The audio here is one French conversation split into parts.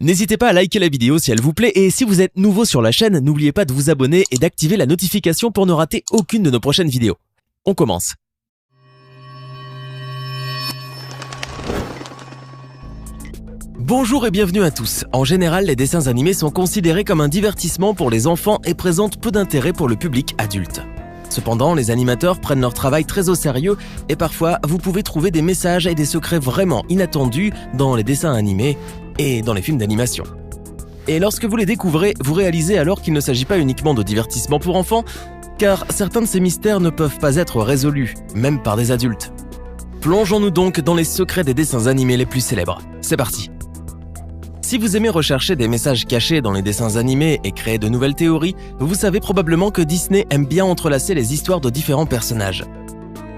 N'hésitez pas à liker la vidéo si elle vous plaît et si vous êtes nouveau sur la chaîne, n'oubliez pas de vous abonner et d'activer la notification pour ne rater aucune de nos prochaines vidéos. On commence. Bonjour et bienvenue à tous. En général, les dessins animés sont considérés comme un divertissement pour les enfants et présentent peu d'intérêt pour le public adulte. Cependant, les animateurs prennent leur travail très au sérieux et parfois, vous pouvez trouver des messages et des secrets vraiment inattendus dans les dessins animés et dans les films d'animation. Et lorsque vous les découvrez, vous réalisez alors qu'il ne s'agit pas uniquement de divertissement pour enfants, car certains de ces mystères ne peuvent pas être résolus, même par des adultes. Plongeons-nous donc dans les secrets des dessins animés les plus célèbres. C'est parti! Si vous aimez rechercher des messages cachés dans les dessins animés et créer de nouvelles théories, vous savez probablement que Disney aime bien entrelacer les histoires de différents personnages.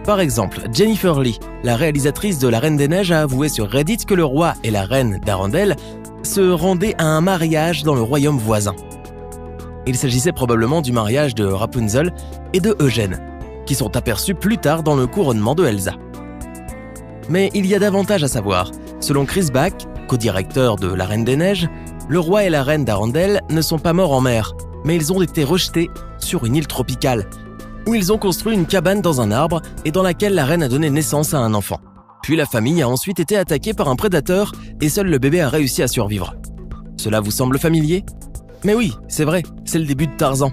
Par exemple, Jennifer Lee, la réalisatrice de La Reine des Neiges, a avoué sur Reddit que le roi et la reine d'Arendelle se rendaient à un mariage dans le royaume voisin. Il s'agissait probablement du mariage de Rapunzel et de Eugène, qui sont aperçus plus tard dans le couronnement de Elsa. Mais il y a davantage à savoir. Selon Chris Bach, co-directeur de La Reine des Neiges, le roi et la reine d'Arendelle ne sont pas morts en mer, mais ils ont été rejetés sur une île tropicale, où ils ont construit une cabane dans un arbre et dans laquelle la reine a donné naissance à un enfant. Puis la famille a ensuite été attaquée par un prédateur et seul le bébé a réussi à survivre. Cela vous semble familier ? Mais oui, c'est vrai, c'est le début de Tarzan.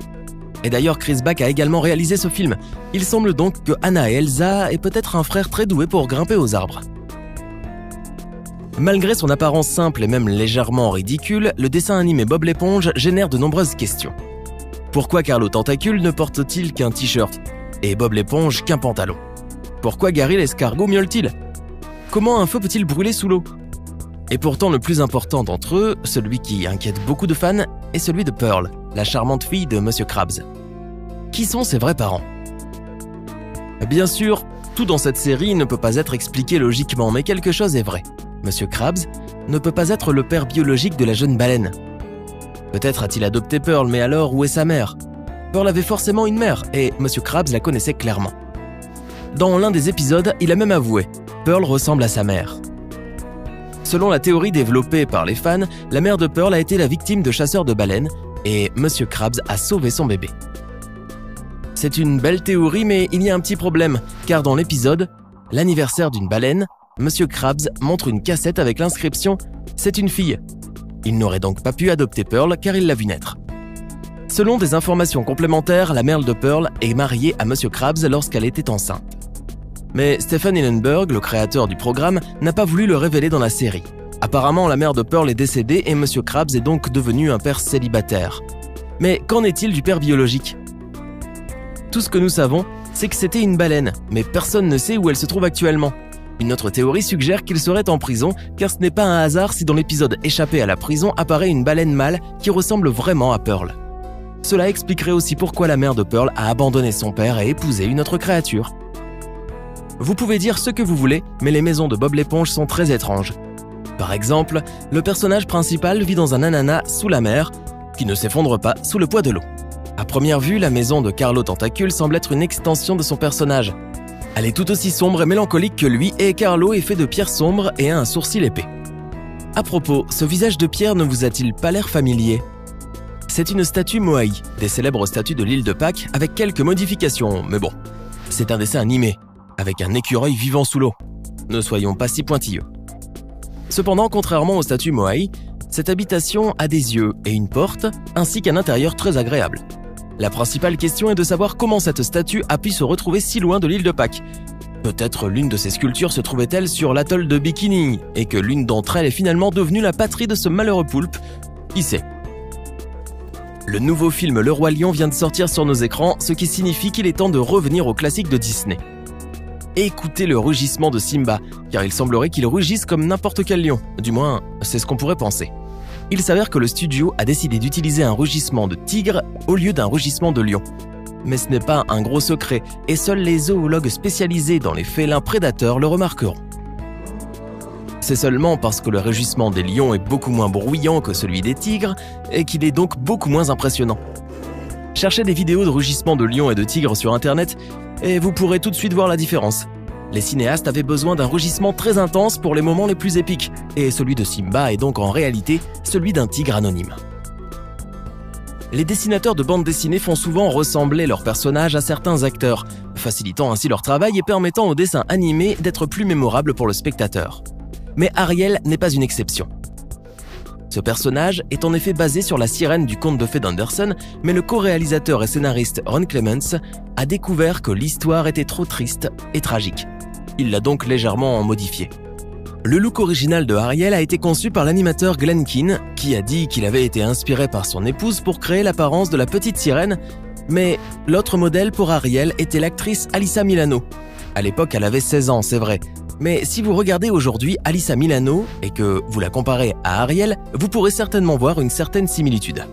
Et d'ailleurs, Chris Bach a également réalisé ce film. Il semble donc que Anna et Elsa aient peut-être un frère très doué pour grimper aux arbres. Malgré son apparence simple et même légèrement ridicule, le dessin animé Bob l'éponge génère de nombreuses questions. Pourquoi Carlo Tentacule ne porte-t-il qu'un t-shirt et Bob l'éponge qu'un pantalon ? Pourquoi Gary l'escargot miaule-t-il ? Comment un feu peut-il brûler sous l'eau ? Et pourtant le plus important d'entre eux, celui qui inquiète beaucoup de fans, est celui de Pearl, la charmante fille de Monsieur Krabs. Qui sont ses vrais parents ? Bien sûr, tout dans cette série ne peut pas être expliqué logiquement, mais quelque chose est vrai. Monsieur Krabs ne peut pas être le père biologique de la jeune baleine. Peut-être a-t-il adopté Pearl, mais alors où est sa mère ? Pearl avait forcément une mère, et Monsieur Krabs la connaissait clairement. Dans l'un des épisodes, il a même avoué « Pearl ressemble à sa mère ». Selon la théorie développée par les fans, la mère de Pearl a été la victime de chasseurs de baleines, et Monsieur Krabs a sauvé son bébé. C'est une belle théorie, mais il y a un petit problème, car dans l'épisode « L'anniversaire d'une baleine », Monsieur Krabs montre une cassette avec l'inscription « C'est une fille ». Il n'aurait donc pas pu adopter Pearl car il l'a vu naître. Selon des informations complémentaires, la mère de Pearl est mariée à Monsieur Krabs lorsqu'elle était enceinte. Mais Stephen Hillenburg, le créateur du programme, n'a pas voulu le révéler dans la série. Apparemment, la mère de Pearl est décédée et Monsieur Krabs est donc devenu un père célibataire. Mais qu'en est-il du père biologique ? Tout ce que nous savons, c'est que c'était une baleine, mais personne ne sait où elle se trouve actuellement. Une autre théorie suggère qu'il serait en prison, car ce n'est pas un hasard si dans l'épisode Échappé à la prison apparaît une baleine mâle qui ressemble vraiment à Pearl. Cela expliquerait aussi pourquoi la mère de Pearl a abandonné son père et épousé une autre créature. Vous pouvez dire ce que vous voulez, mais les maisons de Bob l'éponge sont très étranges. Par exemple, le personnage principal vit dans un ananas sous la mer, qui ne s'effondre pas sous le poids de l'eau. À première vue, la maison de Carlo Tentacule semble être une extension de son personnage. Elle est tout aussi sombre et mélancolique que lui et Carlo est fait de pierre sombre et a un sourcil épais. À propos, ce visage de pierre ne vous a-t-il pas l'air familier ? C'est une statue Moai, des célèbres statues de l'île de Pâques avec quelques modifications, mais bon, c'est un dessin animé, avec un écureuil vivant sous l'eau. Ne soyons pas si pointilleux. Cependant, contrairement aux statues Moai, cette habitation a des yeux et une porte, ainsi qu'un intérieur très agréable. La principale question est de savoir comment cette statue a pu se retrouver si loin de l'île de Pâques. Peut-être l'une de ces sculptures se trouvait-elle sur l'atoll de Bikini, et que l'une d'entre elles est finalement devenue la patrie de ce malheureux poulpe. Qui sait ? Le nouveau film Le Roi Lion vient de sortir sur nos écrans, ce qui signifie qu'il est temps de revenir aux classiques de Disney. Écoutez le rugissement de Simba, car il semblerait qu'il rugisse comme n'importe quel lion, du moins, c'est ce qu'on pourrait penser. Il s'avère que le studio a décidé d'utiliser un rugissement de tigre au lieu d'un rugissement de lion. Mais ce n'est pas un gros secret, et seuls les zoologues spécialisés dans les félins prédateurs le remarqueront. C'est seulement parce que le rugissement des lions est beaucoup moins bruyant que celui des tigres, et qu'il est donc beaucoup moins impressionnant. Cherchez des vidéos de rugissement de lions et de tigres sur internet, et vous pourrez tout de suite voir la différence. Les cinéastes avaient besoin d'un rugissement très intense pour les moments les plus épiques, et celui de Simba est donc en réalité celui d'un tigre anonyme. Les dessinateurs de bande dessinée font souvent ressembler leurs personnages à certains acteurs, facilitant ainsi leur travail et permettant au dessin animé d'être plus mémorable pour le spectateur. Mais Ariel n'est pas une exception. Ce personnage est en effet basé sur la sirène du conte de fées d'Andersen, mais le co-réalisateur et scénariste Ron Clements a découvert que l'histoire était trop triste et tragique. Il l'a donc légèrement modifié. Le look original de Ariel a été conçu par l'animateur Glen Keane, qui a dit qu'il avait été inspiré par son épouse pour créer l'apparence de la petite sirène, mais l'autre modèle pour Ariel était l'actrice Alyssa Milano. À l'époque, elle avait 16 ans, c'est vrai. Mais si vous regardez aujourd'hui Alyssa Milano et que vous la comparez à Ariel, vous pourrez certainement voir une certaine similitude.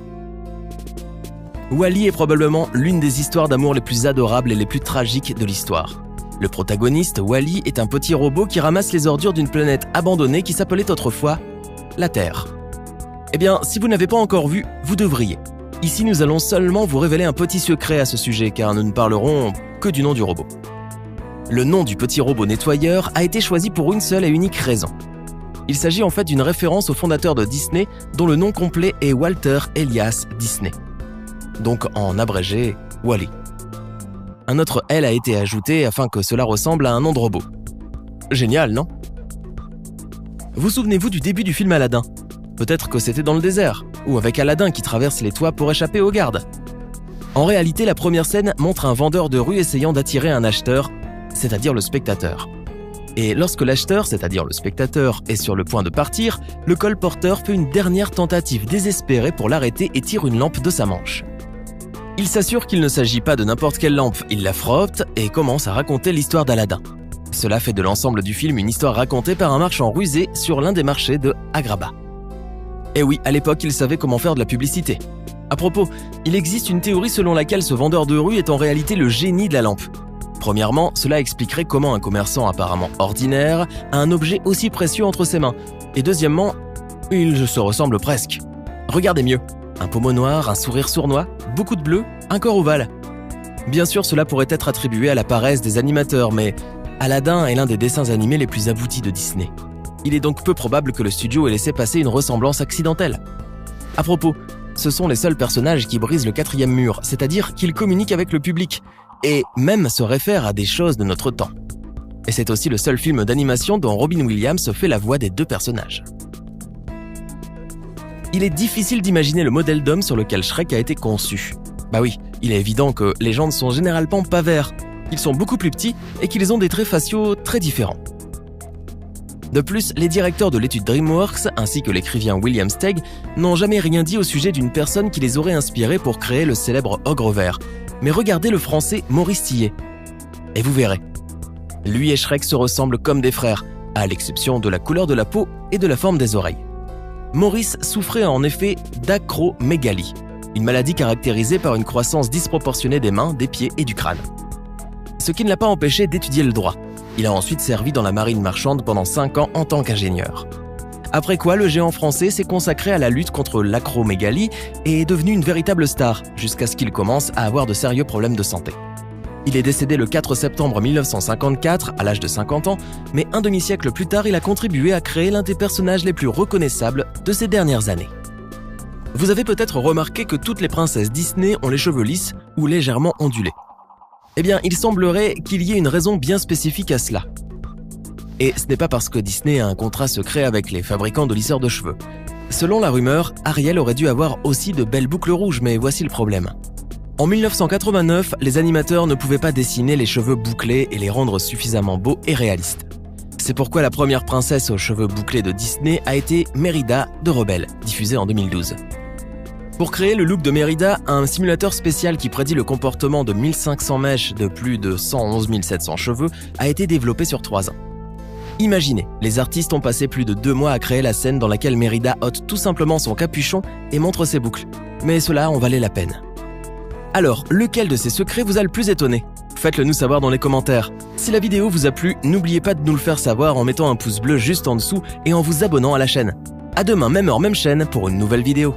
Wall-E est probablement l'une des histoires d'amour les plus adorables et les plus tragiques de l'histoire. Le protagoniste, Wall-E, est un petit robot qui ramasse les ordures d'une planète abandonnée qui s'appelait autrefois la Terre. Eh bien, si vous n'avez pas encore vu, vous devriez. Ici, nous allons seulement vous révéler un petit secret à ce sujet, car nous ne parlerons que du nom du robot. Le nom du petit robot nettoyeur a été choisi pour une seule et unique raison. Il s'agit en fait d'une référence au fondateur de Disney, dont le nom complet est Walter Elias Disney. Donc en abrégé, Wall-E. Un autre L a été ajouté afin que cela ressemble à un nom de robot. Génial, non? Vous souvenez-vous du début du film Aladdin? Peut-être que c'était dans le désert, ou avec Aladdin qui traverse les toits pour échapper aux gardes. En réalité, la première scène montre un vendeur de rue essayant d'attirer un acheteur, c'est-à-dire le spectateur. Et lorsque l'acheteur, c'est-à-dire le spectateur, est sur le point de partir, le colporteur fait une dernière tentative désespérée pour l'arrêter et tire une lampe de sa manche. Il s'assure qu'il ne s'agit pas de n'importe quelle lampe, il la frotte et commence à raconter l'histoire d'Aladin. Cela fait de l'ensemble du film une histoire racontée par un marchand rusé sur l'un des marchés de Agrabah. Et oui, à l'époque, il savait comment faire de la publicité. À propos, il existe une théorie selon laquelle ce vendeur de rue est en réalité le génie de la lampe. Premièrement, cela expliquerait comment un commerçant apparemment ordinaire a un objet aussi précieux entre ses mains. Et deuxièmement, ils se ressemblent presque. Regardez mieux. Un pommeau noir, un sourire sournois, beaucoup de bleu, un corps ovale. Bien sûr, cela pourrait être attribué à la paresse des animateurs, mais Aladdin est l'un des dessins animés les plus aboutis de Disney. Il est donc peu probable que le studio ait laissé passer une ressemblance accidentelle. À propos, ce sont les seuls personnages qui brisent le quatrième mur, c'est-à-dire qu'ils communiquent avec le public, et même se réfèrent à des choses de notre temps. Et c'est aussi le seul film d'animation dont Robin Williams fait la voix des deux personnages. Il est difficile d'imaginer le modèle d'homme sur lequel Shrek a été conçu. Bah oui, il est évident que les gens ne sont généralement pas verts, qu'ils sont beaucoup plus petits et qu'ils ont des traits faciaux très différents. De plus, les directeurs de l'étude DreamWorks ainsi que l'écrivain William Steig n'ont jamais rien dit au sujet d'une personne qui les aurait inspirés pour créer le célèbre ogre vert. Mais regardez le français Maurice Tillet. Et vous verrez. Lui et Shrek se ressemblent comme des frères, à l'exception de la couleur de la peau et de la forme des oreilles. Maurice souffrait en effet d'acromégalie, une maladie caractérisée par une croissance disproportionnée des mains, des pieds et du crâne. Ce qui ne l'a pas empêché d'étudier le droit. Il a ensuite servi dans la marine marchande pendant 5 ans en tant qu'ingénieur. Après quoi, le géant français s'est consacré à la lutte contre l'acromégalie et est devenu une véritable star, jusqu'à ce qu'il commence à avoir de sérieux problèmes de santé. Il est décédé le 4 septembre 1954, à l'âge de 50 ans, mais un demi-siècle plus tard, il a contribué à créer l'un des personnages les plus reconnaissables de ces dernières années. Vous avez peut-être remarqué que toutes les princesses Disney ont les cheveux lisses ou légèrement ondulés. Eh bien, il semblerait qu'il y ait une raison bien spécifique à cela. Et ce n'est pas parce que Disney a un contrat secret avec les fabricants de lisseurs de cheveux. Selon la rumeur, Ariel aurait dû avoir aussi de belles boucles rouges, mais voici le problème. En 1989, les animateurs ne pouvaient pas dessiner les cheveux bouclés et les rendre suffisamment beaux et réalistes. C'est pourquoi la première princesse aux cheveux bouclés de Disney a été Mérida de Rebelle, diffusée en 2012. Pour créer le look de Mérida, un simulateur spécial qui prédit le comportement de 1500 mèches de plus de 111 700 cheveux a été développé sur 3 ans. Imaginez, les artistes ont passé plus de 2 mois à créer la scène dans laquelle Mérida ôte tout simplement son capuchon et montre ses boucles. Mais cela en valait la peine. Alors, lequel de ces secrets vous a le plus étonné? Faites-le nous savoir dans les commentaires. Si la vidéo vous a plu, n'oubliez pas de nous le faire savoir en mettant un pouce bleu juste en dessous et en vous abonnant à la chaîne. À demain, même heure, même chaîne pour une nouvelle vidéo.